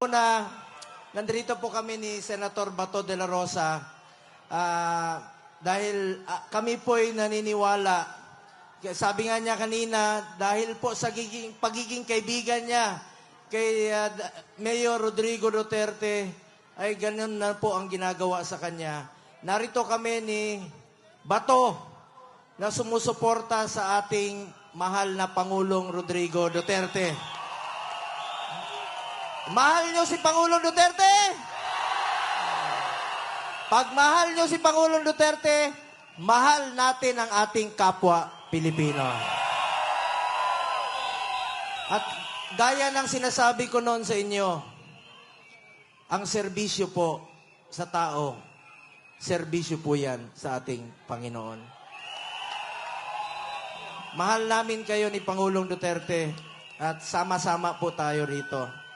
po na nandito po kami ni Senator Bato de la Rosa dahil kami po ay naniniwala. Sabi nga niya kanina, dahil po sa pagiging kaibigan niya kay Mayor Rodrigo Duterte, ay ganun na po ang ginagawa sa kanya. Narito kami ni Bato na sumusuporta sa ating mahal na Pangulong Rodrigo Duterte. Mahal niyo si Pangulong Duterte? Pag mahal niyo si Pangulong Duterte, mahal natin ang ating kapwa Pilipino. At gaya ng sinasabi ko noon sa inyo, ang serbisyo po sa tao, serbisyo po yan sa ating Panginoon. Mahal namin kayo ni Pangulong Duterte at sama-sama po tayo rito.